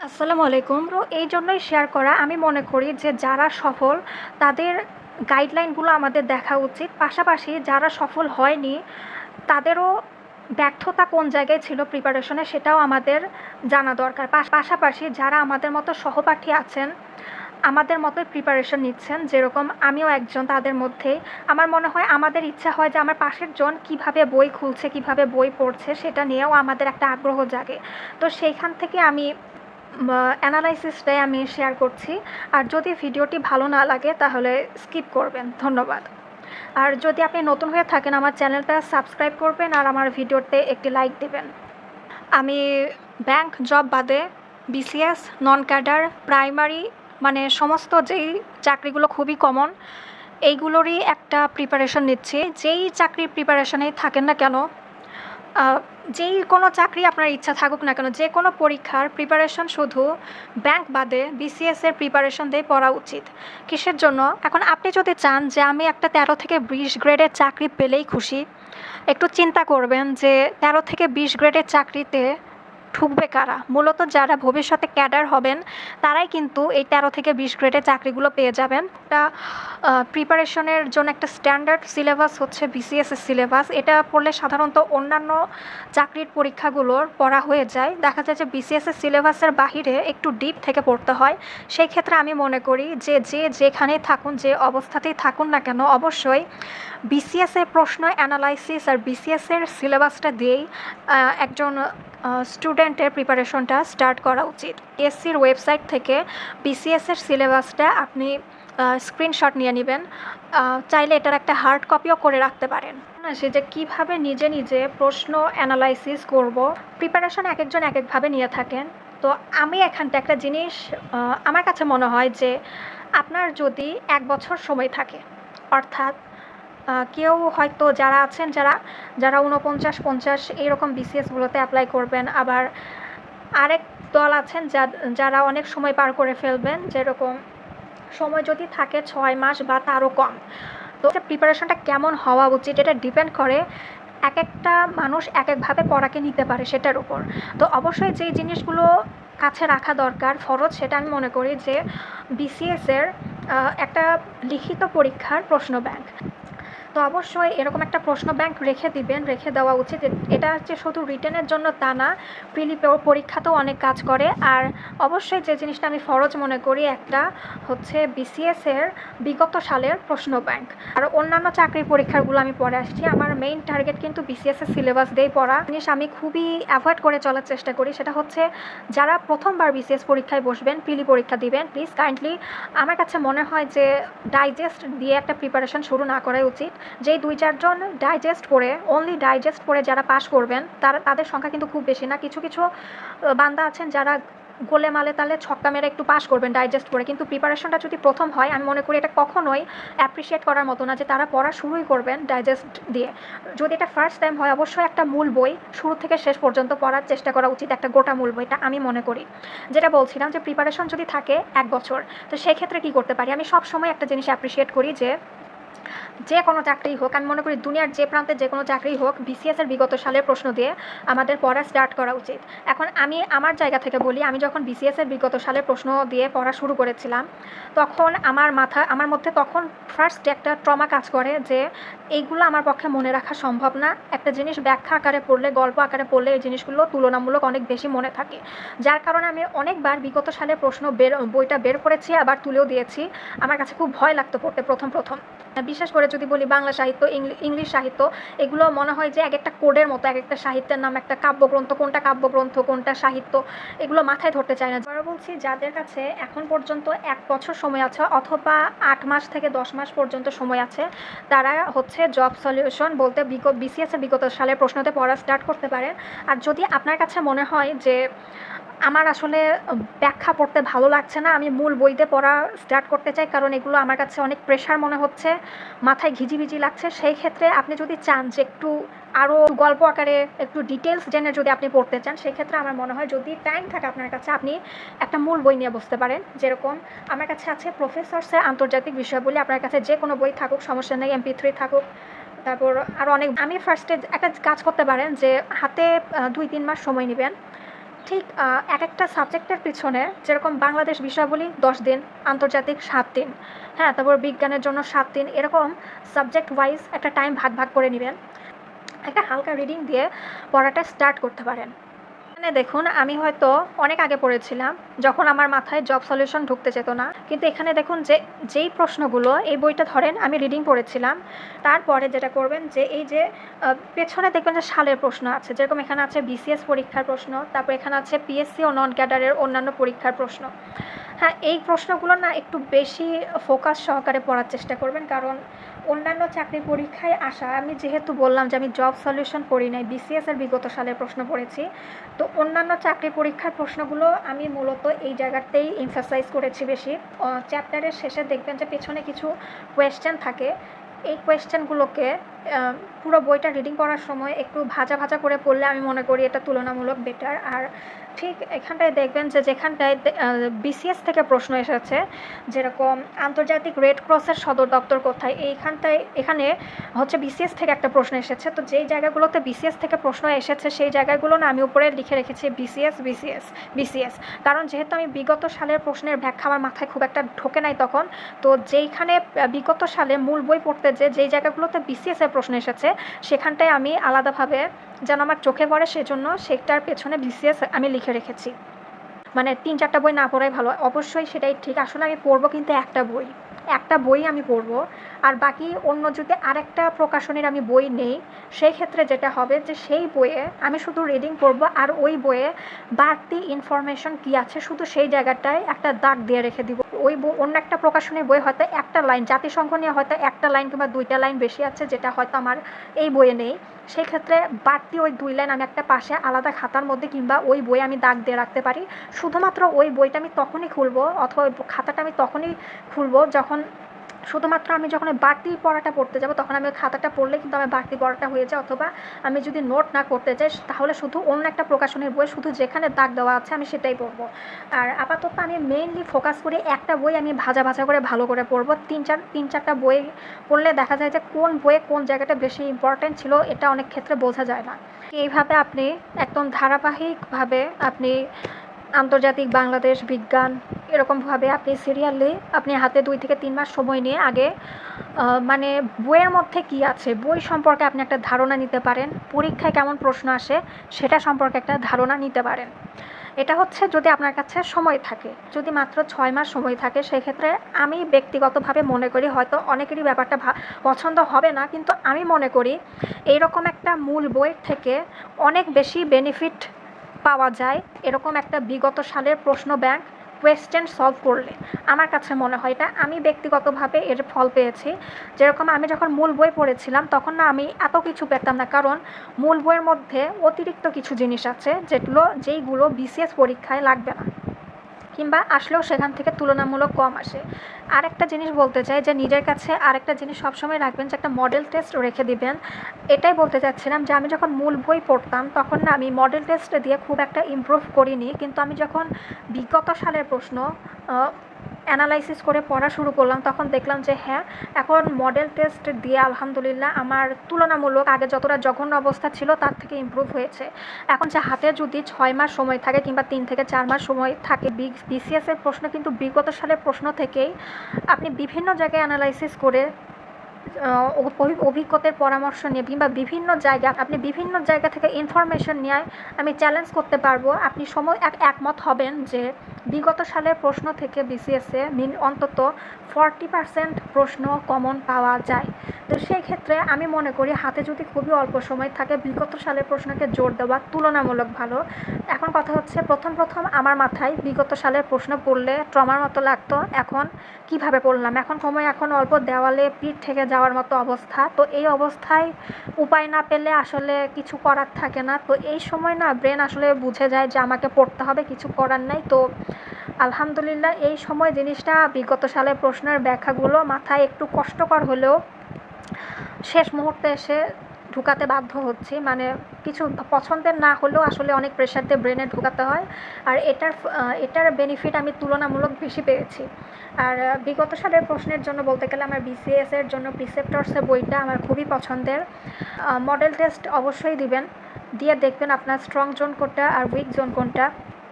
আসসালামু আলাইকুম। এই জন্যই শেয়ার করা, আমি মনে করি যে যারা সফল তাদের গাইডলাইনগুলো আমাদের দেখা উচিত। পাশাপাশি যারা সফল হয়নি তাদেরও ব্যর্থতা কোন জায়গায় ছিল প্রিপারেশনে সেটাও আমাদের জানা দরকার। পাশাপাশি যারা আমাদের মতো সহপাঠী আছেন, আমাদের মতোই প্রিপারেশন নিচ্ছেন, যেরকম আমিও একজন তাদের মধ্যেই, আমার মনে হয় আমাদের ইচ্ছা হয় যে আমার পাশের জন কীভাবে বই খুলছে, কীভাবে বই পড়ছে সেটা নিয়েও আমাদের একটা আগ্রহ জাগে। তো সেইখান থেকে আমি অ্যানালাইসিসটাই আমি শেয়ার করছি। আর যদি ভিডিওটি ভালো না লাগে তাহলে স্কিপ করবেন। ধন্যবাদ। আর যদি আপনি নতুন হয়ে থাকেন আমার চ্যানেলটা সাবস্ক্রাইব করবেন আর আমার ভিডিওতে একটি লাইক দেবেন। আমি ব্যাংক জব বাদে বিসিএস, নন ক্যাডার, প্রাইমারি মানে সমস্ত যেই চাকরিগুলো খুবই কমন এইগুলোরই একটা প্রিপারেশন নিচ্ছি। যেই চাকরির প্রিপারেশনেই থাকেন না কেন, যেই কোনো চাকরি আপনার ইচ্ছা থাকুক না কেন, যে কোনো পরীক্ষার প্রিপারেশন শুধু ব্যাংক বাদে বিসিএসের প্রিপারেশন দিয়ে পড়া উচিত। কিসের জন্য? এখন আপনি যদি চান যে আমি একটা 13 থেকে 20 গ্রেডের চাকরি পেলেই খুশি, একটু চিন্তা করবেন যে 13 থেকে 20 গ্রেডের চাকরিতে ঢুকবে কারা। মূলত যারা ভবিষ্যতে ক্যাডার হবেন তারাই কিন্তু এই 13 থেকে 20 গ্রেডের চাকরিগুলো পেয়ে যাবেন। একটা প্রিপারেশনের জন্য একটা স্ট্যান্ডার্ড সিলেবাস হচ্ছে বিসিএসের সিলেবাস। এটা পড়লে সাধারণত অন্যান্য চাকরির পরীক্ষাগুলোর পড়া হয়ে যায়। দেখা যায় যে বিসিএসের সিলেবাসের বাহিরে একটু ডিপ থেকে পড়তে হয়। সেই ক্ষেত্রে আমি মনে করি যে যেখানেই থাকুন, যে অবস্থাতেই থাকুন না কেন, অবশ্যই বিসিএসের প্রশ্ন অ্যানালাইসিস আর বিসিএসের সিলেবাসটা দিয়েই একজন স্টুডেন্টের প্রিপারেশনটা স্টার্ট করা উচিত। এসসির ওয়েবসাইট থেকে বিসিএসের সিলেবাসটা আপনি স্ক্রিনশট নিয়ে নেবেন। চাইলে এটার একটা হার্ড কপিও করে রাখতে পারেন। না, সে যে কীভাবে নিজে নিজে প্রশ্ন অ্যানালাইসিস করব, প্রিপারেশন এক একজন এক একভাবে নিয়ে থাকেন। তো আমি এখানটা একটা জিনিস আমার কাছে মনে হয় যে আপনার যদি 1 বছর সময় থাকে, অর্থাৎ কেউ হয়তো যারা আছেন যারা 49-50 এইরকম বিসিএসগুলোতে অ্যাপ্লাই করবেন, আবার আরেক দল আছেন যারা অনেক সময় পার করে ফেলবেন, যেরকম সময় যদি থাকে 6 মাস বা তারও কম। তো প্রিপারেশনটা কেমন হওয়া উচিত এটা ডিপেন্ড করে এক একটা মানুষ এক একভাবে পড়াকে নিতে পারে সেটার উপর। তো অবশ্যই যেই জিনিসগুলো কাছে রাখা দরকার ফরজ, সেটা আমি মনে করি যে বিসিএসের একটা লিখিত পরীক্ষার প্রশ্ন ব্যাংক। তো অবশ্যই এরকম একটা প্রশ্ন ব্যাংক রেখে দেওয়া উচিত। এটা হচ্ছে শুধু রিটেনের জন্য তা না, প্রিলি পরীক্ষাতেও অনেক কাজ করে। আর অবশ্যই যে জিনিসটা আমি ফরজ মনে করি একটা হচ্ছে বিসিএসের বিগত সালের প্রশ্ন ব্যাংক। আর অন্যান্য চাকরির পরীক্ষাগুলো আমি পড়ে আসছি, আমার মেইন টার্গেট কিন্তু বিসিএসের সিলেবাস দিয়েই পড়া। জিনিস আমি খুবই অ্যাভয়েড করে চলার চেষ্টা করি, সেটা হচ্ছে যারা প্রথমবার বিসিএস পরীক্ষায় বসবেন, প্রিলি পরীক্ষা দিবেন, প্লিজ কাইন্ডলি আমার কাছে মনে হয় যে ডাইজেস্ট দিয়ে একটা প্রিপারেশন শুরু না করাই উচিত। যেই 2-4 জন অনলি ডাইজেস্ট পড়ে যারা পাস করবেন তাদের সংখ্যা কিন্তু খুব বেশি না। কিছু বান্দা আছেন যারা গোলে মালে তালে ছক্কা মেরে একটু পাস করবেন ডাইজেস্ট পড়ে, কিন্তু প্রিপারেশনটা যদি প্রথম হয় আমি মনে করি এটা কখনোই অ্যাপ্রিসিয়েট করার মতো না যে তারা পড়া শুরুই করবেন ডাইজেস্ট দিয়ে। যদি এটা ফার্স্ট টাইম হয় অবশ্যই একটা মূল বই শুরু থেকে শেষ পর্যন্ত পড়ার চেষ্টা করা উচিত, একটা গোটা মূল বইটা আমি মনে করি। যেটা বলছিলাম যে প্রিপারেশন যদি থাকে 1 বছর, তো সেই ক্ষেত্রে কী করতে পারি, আমি সবসময় একটা জিনিস অ্যাপ্রিসিয়েট করি যে কোনো চাকরি হোক, আমি মনে করি দুনিয়ার যে প্রান্তে যে কোনো চাকরি হোক, বিসিএসের বিগত সালের প্রশ্ন দিয়ে আমাদের পড়া স্টার্ট করা উচিত। এখন আমি আমার জায়গা থেকে বলি, আমি যখন বিসিএসের বিগত সালের প্রশ্ন দিয়ে পড়া শুরু করেছিলাম তখন আমার মধ্যে তখন ফার্স্ট একটা ট্রমা কাজ করে যে এইগুলো আমার পক্ষে মনে রাখা সম্ভব না। একটা জিনিস ব্যাখ্যা আকারে পড়লে, গল্প আকারে পড়লে এই জিনিসগুলো তুলনামূলক অনেক বেশি মনে থাকে, যার কারণে আমি অনেকবার বিগত সালের প্রশ্ন বইটা বের করেছি, আবার তুলেও দিয়েছি। আমার কাছে খুব ভয় লাগতো পড়তে প্রথম। বিশেষ করে যদি বলি বাংলা সাহিত্য, ইংলিশ সাহিত্য, এগুলো মনে হয় যে এক একটা কোডের মতো, এক একটা সাহিত্যের নাম একটা কাব্যগ্রন্থ, কোনটা কাব্যগ্রন্থ কোনটা সাহিত্য, এগুলো মাথায় ধরতে চায় না। যারা বলছি যাদের কাছে এখন পর্যন্ত 1 বছর সময় আছে অথবা 8 মাস থেকে 10 মাস পর্যন্ত সময় আছে, তারা হচ্ছে জব সলিউশন বলতে বিসিএসের বিগত সালের প্রশ্নতে পড়া স্টার্ট করতে পারেন। আর যদি আপনার কাছে মনে হয় যে আমার আসলে ব্যাখ্যা পড়তে ভালো লাগছে না, আমি মূল বইতে পড়া স্টার্ট করতে চাই কারণ এগুলো আমার কাছে অনেক প্রেশার মনে হচ্ছে, মাথায় ঘিজিবিজি লাগছে, সেই ক্ষেত্রে আপনি যদি চান যে একটু আরও গল্প আকারে একটু ডিটেলস জেনে যদি আপনি পড়তে চান, সেক্ষেত্রে আমার মনে হয় যদি টাইম থাকে আপনার কাছে, আপনি একটা মূল বই নিয়ে বসতে পারেন। যেরকম আমার কাছে আছে প্রফেসরসের আন্তর্জাতিক বিষয়াবলী, আপনার কাছে যে কোনো বই থাকুক সমস্যা নেই, MP3 থাকুক, তারপর আরও অনেক। আমি ফার্স্টে একটা কাজ করতে পারেন যে হাতে 2-3 মাস সময় নেবেন, ঠিক এক একটা সাবজেক্টের পিছনে যেরকম বাংলাদেশ বিষয়াবলী 10 দিন, আন্তর্জাতিক 7 দিন, হ্যাঁ, তারপর বিজ্ঞানের জন্য 7 দিন, এরকম সাবজেক্ট ওয়াইজ একটা টাইম ভাগ ভাগ করে নেবেন। একটা হালকা রিডিং দিয়ে পড়াটা স্টার্ট করতে পারেন। এখানে দেখুন, আমি হয়তো অনেক আগে পড়েছিলাম যখন আমার মাথায় জব সলিউশন ঢুকতে যেত না, কিন্তু এখানে দেখুন যে যেই প্রশ্নগুলো এই বইটা ধরেন আমি রিডিং পড়েছিলাম, তারপরে যেটা করবেন যে এই যে পেছনে দেখবেন যে সালের প্রশ্ন আছে, যেরকম এখানে আছে বিসিএস পরীক্ষার প্রশ্ন, তারপর এখানে আছে পিএসসি ও নন ক্যাডারের অন্যান্য পরীক্ষার প্রশ্ন। হ্যাঁ, এই প্রশ্নগুলো না একটু বেশি ফোকাস সহকারে পড়ার চেষ্টা করবেন, কারণ অন্যান্য চাকরি পরীক্ষায় আসা, আমি যেহেতু বললাম যে আমি জব সলিউশন পড়ি নাই, বিসিএসের বিগত সালের প্রশ্ন পড়েছি, তো অন্যান্য চাকরি পরীক্ষার প্রশ্নগুলো আমি মূলত এই জায়গাতেই এমফাসাইজ করেছি বেশি। চ্যাপ্টারের শেষে দেখবেন যে পেছনে কিছু কোয়েশ্চেন থাকে, এই কোয়েশ্চেনগুলোকে পুরো বইটা রিডিং করার সময় একটু ভাজা ভাজা করে পড়লে আমি মনে করি এটা তুলনামূলক বেটার। আর ঠিক এখানটায় দেখবেন যে যেখানটায় বিসিএস থেকে প্রশ্ন এসেছে, যেরকম আন্তর্জাতিক রেড ক্রসের সদর দপ্তর কোথায়, এখানে হচ্ছে বিসিএস থেকে একটা প্রশ্ন এসেছে, তো যেই জায়গাগুলোতে বিসিএস থেকে প্রশ্ন এসেছে সেই জায়গাগুলো না আমি উপরে লিখে রেখেছি বিসিএস বিসিএস বিসিএস, কারণ যেহেতু আমি বিগত সালের প্রশ্নের ব্যাখ্যা আমার মাথায় খুব একটা ঢোকে নাই তখন, তো যেইখানে বিগত সালে মূল বই পড়তে যেই জায়গাগুলোতে বিসিএসের প্রশ্ন এসেছে সেখানটায় আমি আলাদাভাবে যেন আমার চোখে পড়ে সেজন্য সেটার পেছনে বিসিএস আমি লিখে রেখেছি। মানে 3-4টা বই না পড়াই ভালো, অবশ্যই সেটাই ঠিক। আসলে আমি পড়বো কিন্তু একটা বই আমি পড়বো, আর বাকি অন্য যদি আরেকটা প্রকাশনীর আমি বই নেই, সেই ক্ষেত্রে যেটা হবে যে সেই বইয়ে আমি শুধু রিডিং পড়বো, আর ওই বইয়ে বাড়তি ইনফরমেশন কী আছে শুধু সেই জায়গাটায় একটা দাগ দিয়ে রেখে দিব। ওই অন্য একটা প্রকাশনীর বই হয়তো একটা লাইন, জাতিসংঘ নিয়ে হয়তো একটা লাইন কিংবা 2টা লাইন বেশি আছে, যেটা হয়তো আমার এই বইয়ে নেই, সেই ক্ষেত্রে বাড়তি ওই 2 লাইন আমি একটা পাশে আলাদা খাতার মধ্যে কিংবা ওই বই আমি দাগ দিয়ে রাখতে পারি। শুধুমাত্র ওই বইটা আমি তখনই খুলবো অথবা খাতাটা আমি তখনই খুলবো যখন শুধুমাত্র আমি যখন বাড়তি পড়াটা পড়তে যাব, তখন আমি খাতাটা পড়লে কিন্তু আমার বাড়তি পড়াটা হয়ে যায়। অথবা আমি যদি নোট না করতে চাই তাহলে শুধু অন্য একটা প্রকাশনের বই শুধু যেখানে দাগ দেওয়া আছে আমি সেটাই পড়বো। আর আপাতত আমি মেইনলি ফোকাস করি একটা বই আমি ভাজা ভাজা করে ভালো করে পড়বো। 3-4টা বই পড়লে দেখা যায় যে কোন বইয়ে কোন জায়গাটা বেশি ইম্পর্টেন্ট ছিল এটা অনেক ক্ষেত্রে বোঝা যায় না। এইভাবে আপনি একদম ধারাবাহিকভাবে আপনি আন্তর্জাতিক, বাংলাদেশ, বিজ্ঞান, এরকমভাবে আপনি সিরিয়ালি আপনি হাতে 2 থেকে 3 মাস সময় নিয়ে আগে মানে বইয়ের মধ্যে কী আছে বই সম্পর্কে আপনি একটা ধারণা নিতে পারেন, পরীক্ষায় কেমন প্রশ্ন আসে সেটা সম্পর্কে একটা ধারণা নিতে পারেন। এটা হচ্ছে যদি আপনার কাছে সময় থাকে, যদি মাত্র 6 মাস সময় থাকে, সেক্ষেত্রে আমি ব্যক্তিগতভাবে মনে করি হয়তো অনেকেরই ব্যাপারটা পছন্দ হবে না, কিন্তু আমি মনে করি এইরকম একটা মূল বইয়ের থেকে অনেক বেশি বেনিফিট পাওয়া যায় এরকম একটা বিগত সালের প্রশ্ন ব্যাংক কোয়েশ্চেন সলভ করলে। আমার কাছে মনে হয় এটা আমি ব্যক্তিগতভাবে এর ফল পেয়েছি। যেরকম আমি যখন মূল বই পড়েছিলাম তখন না আমি এত কিছু পেতাম না, কারণ মূল বইয়ের মধ্যে অতিরিক্ত কিছু জিনিস আছে যেইগুলো বিসিএস পরীক্ষায় লাগবে না কিংবা আসলেও সেখান থেকে তুলনামূলক কম আসে। আরেকটা জিনিস বলতে চাই যে নিজের কাছে আরেকটা জিনিস সবসময় রাখবেন যে একটা মডেল টেস্ট রেখে দিবেন। এটাই বলতে চাচ্ছিলাম যে আমি যখন মূল বই পড়তাম তখন না আমি মডেল টেস্ট দিয়ে খুব একটা ইমপ্রুভ করিনি, কিন্তু আমি যখন বিগত সালের প্রশ্ন অ্যানালাইসিস করে পড়া শুরু করলাম তখন দেখলাম যে হ্যাঁ, এখন মডেল টেস্ট দিয়ে আলহামদুলিল্লাহ আমার তুলনামূলক আগে যতটা জঘন্য অবস্থা ছিল তার থেকে ইমপ্রুভ হয়েছে। এখন যে হাতে যদি 6 মাস সময় থাকে কিংবা 3 থেকে 4 মাস সময় থাকে, বিসিএসের প্রশ্ন কিন্তু বিগত সালের প্রশ্ন থেকেই আপনি বিভিন্ন জায়গায় অ্যানালাইসিস করে অভিজ্ঞতার পরামর্শ নিয়ে কিংবা বিভিন্ন জায়গা থেকে ইনফরমেশন নিয়ে আমি চ্যালেঞ্জ করতে পারবো। আপনি একমত হবেন যে বিগত সালের প্রশ্ন থেকে বিসিএসে অন্তত 40% প্রশ্ন কমন পাওয়া যায়। তো সেই ক্ষেত্রে আমি মনে করি হাতে যদি খুবই অল্প সময় থাকে বিগত সালের প্রশ্নকে জোর দেওয়া তুলনামূলক ভালো। এখন কথা হচ্ছে প্রথম আমার মাথায় বিগত সালের প্রশ্ন পড়লে ট্রমার মতো লাগতো, এখন কিভাবে পড়লাম, এখন অল্প দেওয়ালে পিঠ থেকে যাওয়ার মতো অবস্থা। তো এই অবস্থায় উপায় না পেলে আসলে কিছু করার থাকে না, তো এই সময় না ব্রেন আসলে বুঝে যায় যে আমাকে পড়তে হবে, কিছু করার নাই। তো আলহামদুলিল্লাহ এই সময় জিনিসটা বিগত সালের প্রশ্নের ব্যাখ্যাগুলো মাথায় একটু কষ্টকর হলেও শেষ মুহূর্তে এসে ঢুকাতে বাধ্য হচ্ছি, মানে কিছু পছন্দের না হলেও আসলে অনেক প্রেশার দিয়ে ব্রেনে ঢুকাতে হয়। আর এটার বেনিফিট আমি তুলনামূলক বেশি পেয়েছি। আর বিগত সালের প্রশ্নের জন্য বলতে গেলে আমার বিসিএসের জন্য প্রিসেপ্টরসের বইটা আমার খুবই পছন্দের। মডেল টেস্ট অবশ্যই দিবেন, দিয়ে দেখবেন আপনার স্ট্রং জোন কোনটা আর উইক জোন কোনটা।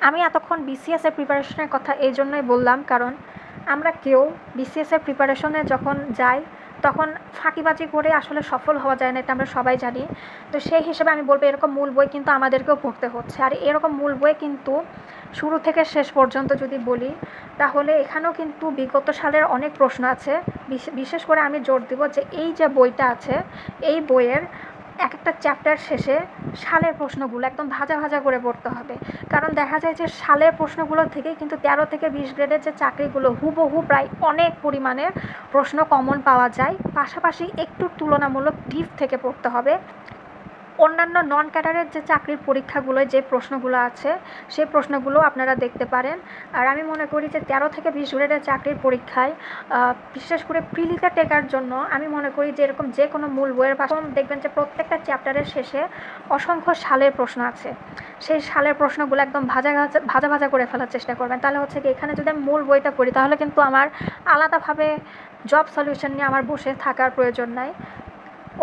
আমি এতক্ষণ বিসিএসের প্রিপারেশনের কথা এই জন্যই বললাম, কারণ আমরা কেউ বিসিএসের প্রিপারেশনে যখন যাই তখন ফাঁকিবাজি করে আসলে সফল হওয়া যায় না, এটা আমরা সবাই জানি। তো সেই হিসেবে আমি বলবো এরকম মূল বই কিন্তু আমাদেরকেও পড়তে হচ্ছে, আর এরকম মূল বই কিন্তু শুরু থেকে শেষ পর্যন্ত যদি বলি তাহলে এখানেও কিন্তু বিগত সালের অনেক প্রশ্ন আছে। বিশেষ করে আমি জোর দিব যে এই যে বইটা আছে এই বইয়ের এক একটা চ্যাপ্টার শেষে সালের প্রশ্নগুলো একদম ভাজা ভাজা করে পড়তে হবে, কারণ দেখা যায় যে সালের প্রশ্নগুলো থেকেই কিন্তু 13 থেকে 20 গ্রেডের যে চাকরিগুলো হুবহু প্রায় অনেক পরিমাণের প্রশ্ন কমন পাওয়া যায়। পাশাপাশি একটু তুলনামূলক ডিপ থেকে পড়তে হবে। অন্যান্য নন ক্যাডারের যে চাকরির পরীক্ষাগুলো যে প্রশ্নগুলো আছে সেই প্রশ্নগুলো আপনারা দেখতে পারেন। আর আমি মনে করি যে 13 থেকে 20 গ্রেডের চাকরির পরীক্ষায় বিশেষ করে প্রিলিতে টেকার জন্য আমি মনে করি যে এরকম যে কোনো মূল বইয়ের পাশে দেখবেন যে প্রত্যেকটা চ্যাপ্টারের শেষে অসংখ্য সালের প্রশ্ন আছে। সেই সালের প্রশ্নগুলো একদম ভাজা ভাজা ভাজা করে ফেলার চেষ্টা করবেন। তাহলে হচ্ছে কি এখানে যদি আমি মূল বইটা পড়ি তাহলে কিন্তু আমার আলাদাভাবে জব সলিউশন নিয়ে আমার বসে থাকার প্রয়োজন নাই।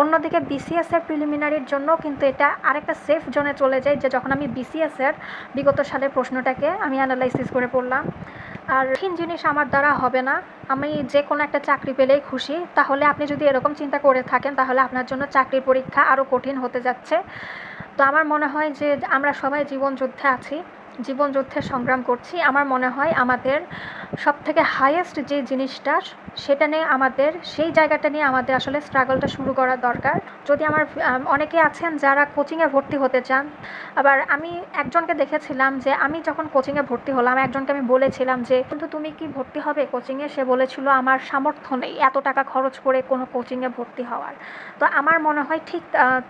অন্যদিকে বিসিএসের প্রিলিমিনারির জন্য কিন্তু এটা আরেকটা সেফ জোনে চলে যায়, যে যখন আমি বিসিএসের বিগত সালের প্রশ্নটাকে আমি অ্যানালাইসিস করে পড়লাম। আর কঠিন জিনিস আমার দ্বারা হবে না, আমি যে কোনো একটা চাকরি পেলেই খুশি। তাহলে আপনি যদি এরকম চিন্তা করে থাকেন তাহলে আপনার জন্য চাকরির পরীক্ষা আরও কঠিন হতে যাচ্ছে। তো আমার মনে হয় যে আমরা সবাই জীবনযুদ্ধে আছি, জীবনযুদ্ধে সংগ্রাম করছি। আমার মনে হয় আমাদের সবথেকে হাইয়েস্ট যে জিনিসটা সেটা নিয়ে আমাদের সেই জায়গাটা নিয়ে আমাদের আসলে স্ট্রাগলটা শুরু করা দরকার। যদি আমার অনেকে আছেন যারা কোচিংয়ে ভর্তি হতে চান, আবার আমি একজনকে দেখেছিলাম যে আমি যখন কোচিংয়ে ভর্তি হলাম একজনকে আমি বলেছিলাম যে কিন্তু তুমি কি ভর্তি হবে কোচিংয়ে, সে বলেছিল আমার সামর্থ্য নেই এত টাকা খরচ করে কোনো কোচিংয়ে ভর্তি হওয়ার। তো আমার মনে হয় ঠিক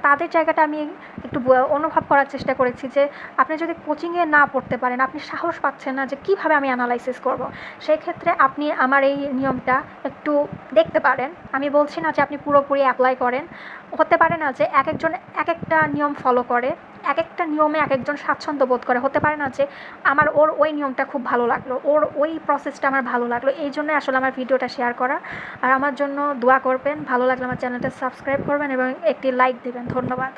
তাদের জায়গাটা আমি একটু অনুভব করার চেষ্টা করেছি যে আপনি যদি কোচিংয়ে না পড়তে পারেন, আপনি সাহস পাচ্ছেন না যে কীভাবে আমি অ্যানালাইসিস করব, সেই ক্ষেত্রে আপনি আমার এই নিয়মটা একটু দেখতে পারেন। আমি বলছি না যে আপনি পুরোপুরি অ্যাপ্লাই করেন, হতে পারে না যে এক একজন এক একটা নিয়ম ফলো করে, এক একটা নিয়মে এক একজন স্বাচ্ছন্দ্য বোধ করে, হতে পারে না যে আমার ওই নিয়মটা খুব ভালো লাগলো, ওই প্রসেসটা আমার ভালো লাগলো, এই জন্য আসলে আমার ভিডিওটা শেয়ার করা। আর আমার জন্য দোয়া করবেন, ভালো লাগলে আমার চ্যানেলটা সাবস্ক্রাইব করবেন এবং একটি লাইক দেবেন। ধন্যবাদ।